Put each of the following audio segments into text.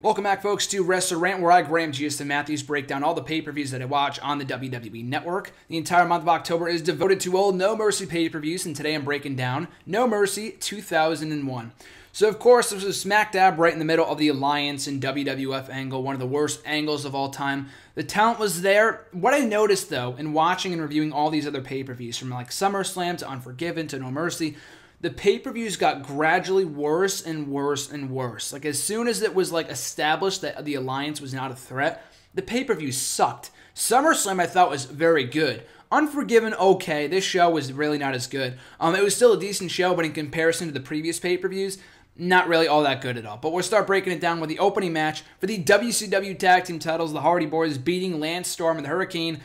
Welcome back, folks, to WrestleRant, where I, Graham Giusta Matthews, break down all the pay-per-views that I watch on the WWE Network. The entire month of October is devoted to all No Mercy pay-per-views, and today I'm breaking down No Mercy 2001. So, of course, this was smack dab right in the middle of the Alliance and WWF angle, one of the worst angles of all time. The talent was there. What I noticed, though, in watching and reviewing all these other pay-per-views, from like SummerSlam to Unforgiven to No Mercy, the pay-per-views got gradually worse and worse and worse. Like, as soon as it was, like, established that the Alliance was not a threat, the pay-per-views sucked. SummerSlam, I thought, was very good. Unforgiven, okay. This show was really not as good. It was still a decent show, but in comparison to the previous pay-per-views, not really all that good at all. But we'll start breaking it down with the opening match for the WCW Tag Team titles. The Hardy Boyz beating Lance Storm and the Hurricane.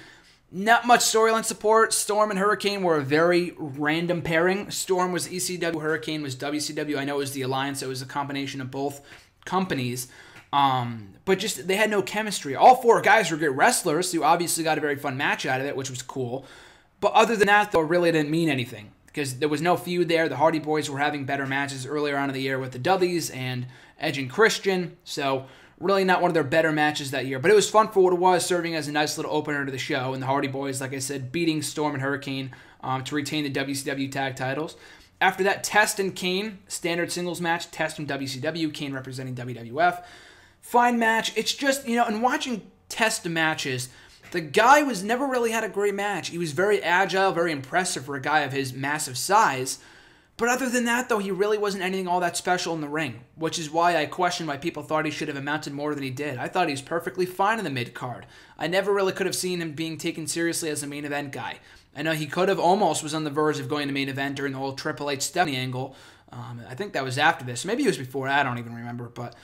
Not much storyline support. Storm and Hurricane were a very random pairing. Storm was ECW, Hurricane was WCW. I know it was the Alliance, so it was a combination of both companies. But just, they had no chemistry. All four guys were great wrestlers, who obviously got a very fun match out of it, which was cool. But other than that, though, it really didn't mean anything, because there was no feud there. The Hardy Boyz were having better matches earlier on in the year with the Dudleys and Edge and Christian, so really not one of their better matches that year. But it was fun for what it was, serving as a nice little opener to the show. And the Hardy Boyz, like I said, beating Storm and Hurricane to retain the WCW tag titles. After that, Test and Kane, standard singles match. Test from WCW, Kane representing WWF. Fine match. It's just, you know, in watching Test matches, the guy never really had a great match. He was very agile, very impressive for a guy of his massive size. But other than that, though, he really wasn't anything all that special in the ring, which is why I question why people thought he should have amounted more than he did. I thought he was perfectly fine in the mid-card. I never really could have seen him being taken seriously as a main event guy. I know he could have almost was on the verge of going to main event during the whole Triple H Stephanie angle. I think that was after this. Maybe it was before. I don't even remember, but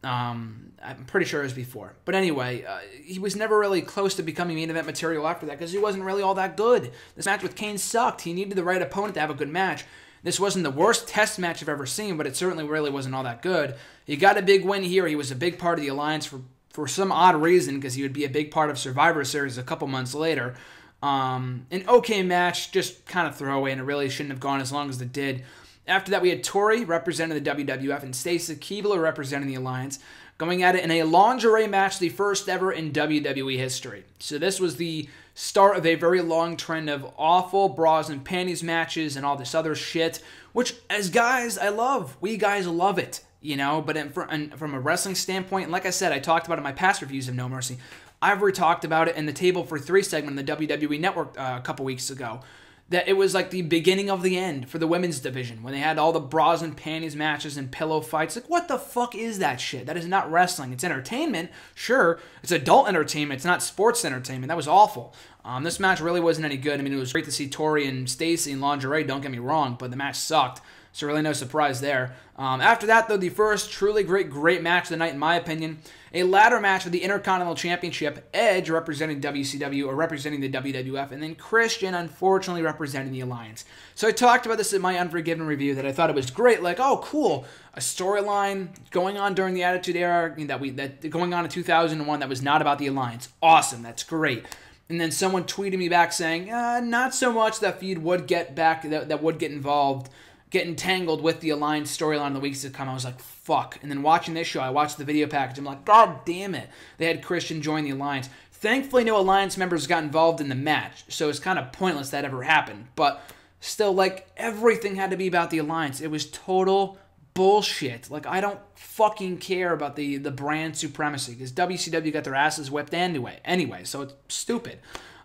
I'm pretty sure it was before. But anyway, he was never really close to becoming main event material after that because he wasn't really all that good. This match with Kane sucked. He needed the right opponent to have a good match. This wasn't the worst Test match I've ever seen, but it certainly really wasn't all that good. He got a big win here. He was a big part of the Alliance for some odd reason, because he would be a big part of Survivor Series a couple months later. An okay match, just kind of throwaway, and it really shouldn't have gone as long as it did. After that, we had Tori representing the WWF and Stacy representing the Alliance, going at it in a lingerie match, the first ever in WWE history. So this was the start of a very long trend of awful bras and panties matches and all this other shit, which, as guys, I love. We guys love it, you know, but from a wrestling standpoint, and like I said, I talked about it in my past reviews of No Mercy. I've already talked about it in the Table for Three segment in the WWE Network a couple weeks ago, that it was like the beginning of the end for the women's division, when they had all the bras and panties matches and pillow fights. Like, what the fuck is that shit? That is not wrestling. It's entertainment. Sure, it's adult entertainment. It's not sports entertainment. That was awful. This match really wasn't any good. I mean, it was great to see Tori and Stacy in lingerie, don't get me wrong, but the match sucked. So really no surprise there. After that, though, the first truly great match of the night, in my opinion, a ladder match for the Intercontinental Championship, Edge representing WCW, or representing the WWF, and then Christian, unfortunately, representing the Alliance. So I talked about this in my Unforgiven review, that I thought it was great, like, oh, cool, a storyline going on during the Attitude Era, that going on in 2001 that was not about the Alliance. Awesome, that's great. And then someone tweeted me back saying, not so much that feud would get back, that would get involved, get entangled with the Alliance storyline in the weeks to come. I was like, fuck. And then watching this show, I watched the video package. I'm like, God damn it. They had Christian join the Alliance. Thankfully, no Alliance members got involved in the match, so it's kind of pointless that ever happened. But still, like, everything had to be about the Alliance. It was total bullshit. Like, I don't fucking care about the brand supremacy, because WCW got their asses whipped anyway, so it's stupid.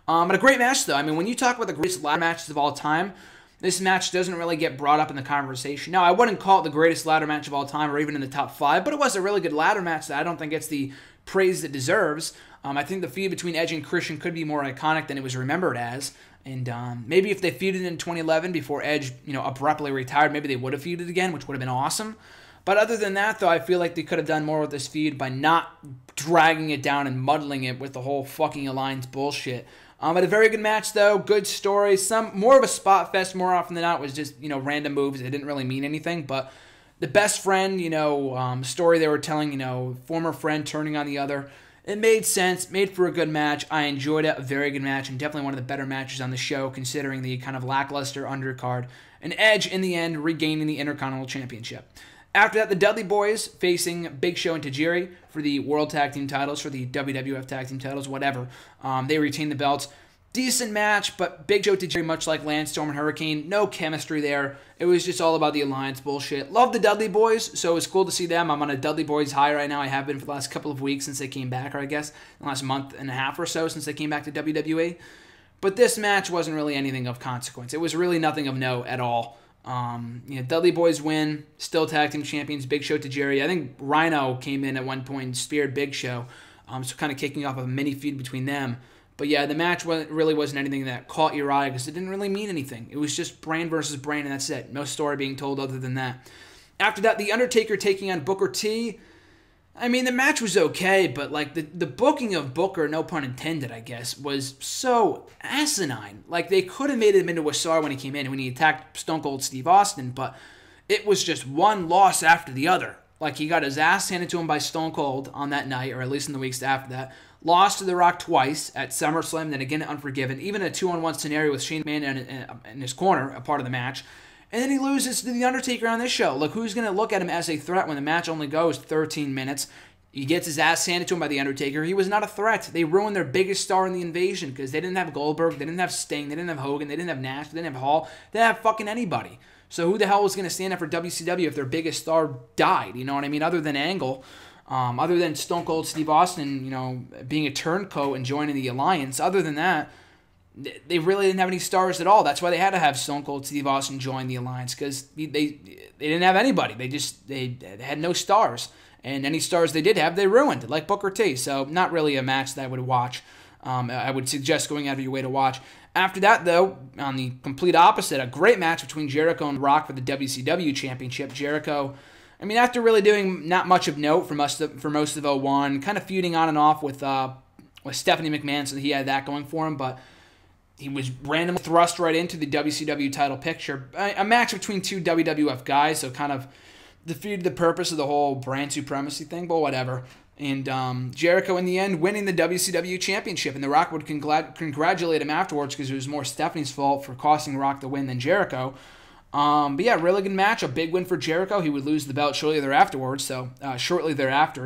But a great match, though. I mean, when you talk about the greatest ladder matches of all time, this match doesn't really get brought up in the conversation. Now, I wouldn't call it the greatest ladder match of all time, or even in the top 5, but it was a really good ladder match that I don't think gets the praise it deserves. I think the feud between Edge and Christian could be more iconic than it was remembered as. And maybe if they feuded in 2011 before Edge, abruptly retired, maybe they would have feuded again, which would have been awesome. But other than that, though, I feel like they could have done more with this feud by not dragging it down and muddling it with the whole fucking Alliance bullshit. But a very good match, though. Good story. Some more of a spot fest more often than not. Was just, random moves. It didn't really mean anything. But the best friend, story they were telling, former friend turning on the other. It made sense. Made for a good match. I enjoyed it. A very good match. And definitely one of the better matches on the show, considering the kind of lackluster undercard. And Edge, in the end, regaining the Intercontinental Championship. After that, the Dudley Boyz facing Big Show and Tajiri for the World Tag Team titles, for the WWF Tag Team titles, whatever. They retained the belts. Decent match, but Big Show Tajiri, much like Landstorm and Hurricane, no chemistry there. It was just all about the alliance bullshit. Love the Dudley Boyz, so it was cool to see them. I'm on a Dudley Boyz high right now. I have been for the last couple of weeks since they came back, or I guess the last month and a half or so since they came back to WWE. But this match wasn't really anything of consequence. It was really nothing of note at all. Dudley Boyz win, still tag team champions, Big Show Tajiri. I think Rhino came in at one point and speared Big Show, so kind of kicking off a mini feud between them. But yeah, the match really wasn't anything that caught your eye because it didn't really mean anything. It was just brand versus brand, and that's it. No story being told other than that. After that, The Undertaker taking on Booker T. I mean, the match was okay, but like the booking of Booker, no pun intended, I guess, was so asinine. Like, they could have made him into a star when he came in, when he attacked Stone Cold Steve Austin, but it was just one loss after the other. Like, he got his ass handed to him by Stone Cold on that night, or at least in the weeks after that. Lost to The Rock twice at SummerSlam, then again at Unforgiven. Even a 2-on-1 scenario with Shane McMahon in his corner, a part of the match. And then he loses to The Undertaker on this show. Look, who's going to look at him as a threat when the match only goes 13 minutes? He gets his ass handed to him by The Undertaker. He was not a threat. They ruined their biggest star in the invasion because they didn't have Goldberg, they didn't have Sting, they didn't have Hogan, they didn't have Nash, they didn't have Hall, they didn't have fucking anybody. So who the hell was going to stand up for WCW if their biggest star died? You know what I mean? Other than Angle. Other than Stone Cold Steve Austin, being a turncoat and joining the Alliance, other than that, they really didn't have any stars at all. That's why they had to have Stone Cold Steve Austin join the Alliance, because they didn't have anybody. They had no stars, and any stars they did have, they ruined, like Booker T. So not really a match that I would watch. I would suggest going out of your way to watch. After that, though, on the complete opposite, a great match between Jericho and Rock for the WCW Championship. Jericho, I mean, after really doing not much of note for most of 01, kind of feuding on and off with Stephanie McMahon, so he had that going for him, but he was randomly thrust right into the WCW title picture. A match between two WWF guys, so kind of defeated the purpose of the whole brand supremacy thing, but whatever. And Jericho, in the end, winning the WCW Championship, and The Rock would congratulate him afterwards because it was more Stephanie's fault for costing Rock the win than Jericho. But yeah, really good match. A big win for Jericho. He would lose the belt shortly thereafter,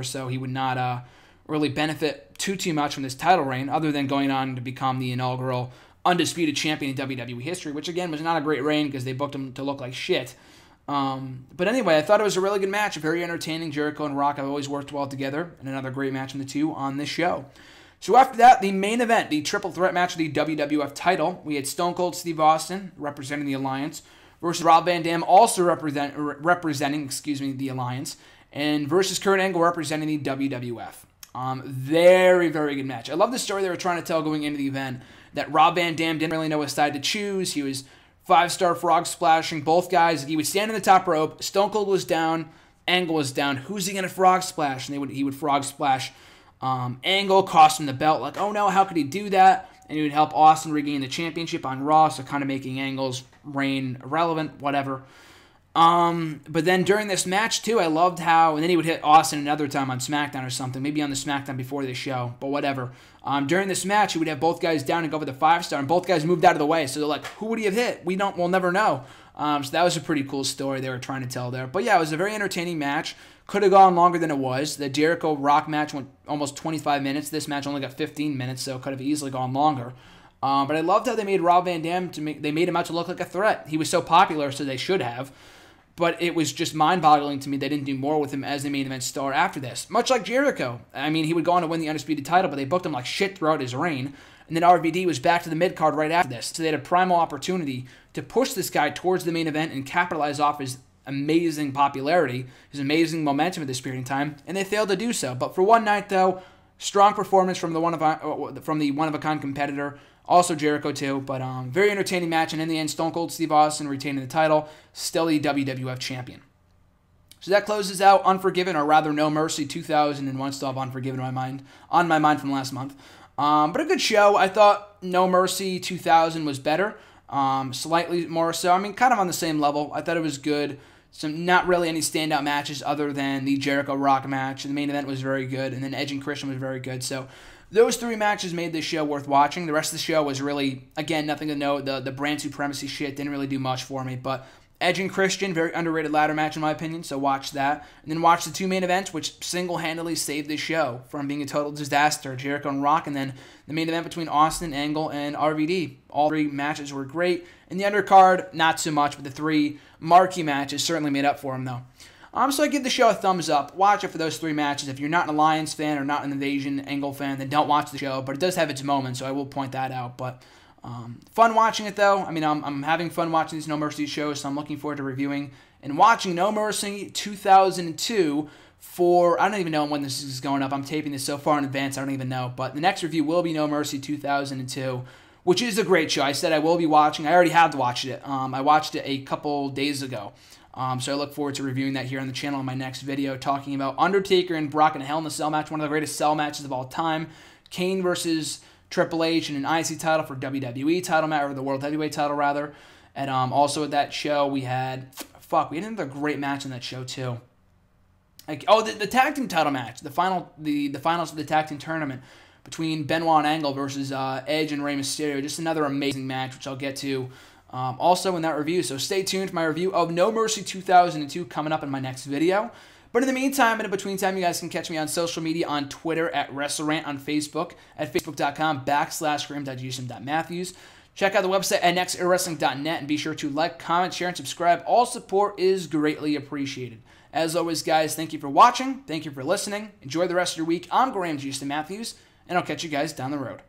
so he would not really benefit too much from this title reign, other than going on to become the inaugural undisputed champion in WWE history, which again was not a great reign because they booked him to look like shit. But anyway, I thought it was a really good match, very entertaining. Jericho and Rock have always worked well together, and another great match from the two on this show. So after that, the main event, the triple threat match of the WWF title, we had Stone Cold Steve Austin representing the Alliance versus Rob Van Dam, also representing the Alliance, and versus Kurt Angle representing the WWF. Very, very good match. I love the story they were trying to tell going into the event, that Rob Van Dam didn't really know which side to choose. He was 5-star frog splashing both guys. He would stand in the top rope. Stone Cold was down. Angle was down. Who's he going to frog splash? And he would frog splash Angle, cost him the belt. Like, oh no, how could he do that? And he would help Austin regain the championship on Raw, so kind of making Angle's reign irrelevant, whatever. But then during this match too, I loved how, and then he would hit Austin another time on SmackDown or something, maybe on the SmackDown before the show, but whatever. During this match, he would have both guys down and go for the 5-star, and both guys moved out of the way, so they're like, who would he have hit? We'll never know. So that was a pretty cool story they were trying to tell there. But yeah, it was a very entertaining match. Could have gone longer than it was. The Jericho Rock match went almost 25 minutes. This match only got 15 minutes, so it could have easily gone longer. But I loved how they made Rob Van Dam they made him out to look like a threat. He was so popular, so they should have. But it was just mind-boggling to me they didn't do more with him as the main event star after this. Much like Jericho. I mean, he would go on to win the Undisputed title, but they booked him like shit throughout his reign. And then RVD was back to the mid-card right after this. So they had a primal opportunity to push this guy towards the main event and capitalize off his amazing popularity, his amazing momentum at this period in time, and they failed to do so. But for one night, though, strong performance from the one-of-a-kind competitor. Also Jericho too, but very entertaining match, and in the end, Stone Cold Steve Austin retaining the title, still the WWF champion. So that closes out Unforgiven, or rather No Mercy 2001. Still have Unforgiven on my mind from last month. But a good show. I thought No Mercy 2000 was better, slightly more so. I mean, kind of on the same level. I thought it was good. Not really any standout matches other than the Jericho Rock match. The main event was very good, and then Edge and Christian was very good. So those three matches made this show worth watching. The rest of the show was really, again, nothing to note. The brand supremacy shit didn't really do much for me, but Edge and Christian, very underrated ladder match in my opinion, so watch that. And then watch the two main events, which single-handedly saved this show from being a total disaster. Jericho and Rock, and then the main event between Austin, Angle, and RVD. All three matches were great. In the undercard, not so much, but the three marquee matches certainly made up for them, though. So I give the show a thumbs up. Watch it for those three matches. If you're not an Alliance fan or not an Invasion Angle fan, then don't watch the show. But it does have its moments, so I will point that out. But fun watching it, though. I mean, I'm having fun watching these No Mercy shows, so I'm looking forward to reviewing and watching No Mercy 2002 for, I don't even know when this is going up. I'm taping this so far in advance, I don't even know. But the next review will be No Mercy 2002, which is a great show. I said I will be watching. I already have watched it. I watched it a couple days ago. So I look forward to reviewing that here on the channel in my next video, talking about Undertaker and Brock in a Hell in a Cell match, one of the greatest cell matches of all time. Kane versus Triple H in an IC title for WWE title match, or the World Heavyweight title rather. And also at that show we had another great match in that show too. The tag team title match, the finals of the tag team tournament between Benoit and Angle versus Edge and Rey Mysterio. Just another amazing match, which I'll get to also in that review. So stay tuned for my review of No Mercy 2002 coming up in my next video. But in the meantime, in the between time, you guys can catch me on social media, on Twitter at WrestleRant, on Facebook at facebook.com/graham.jusum.matthews. Check out the website at nextwrestling.net and be sure to like, comment, share, and subscribe. All support is greatly appreciated. As always, guys, thank you for watching. Thank you for listening. Enjoy the rest of your week. I'm Graham Matthews, and I'll catch you guys down the road.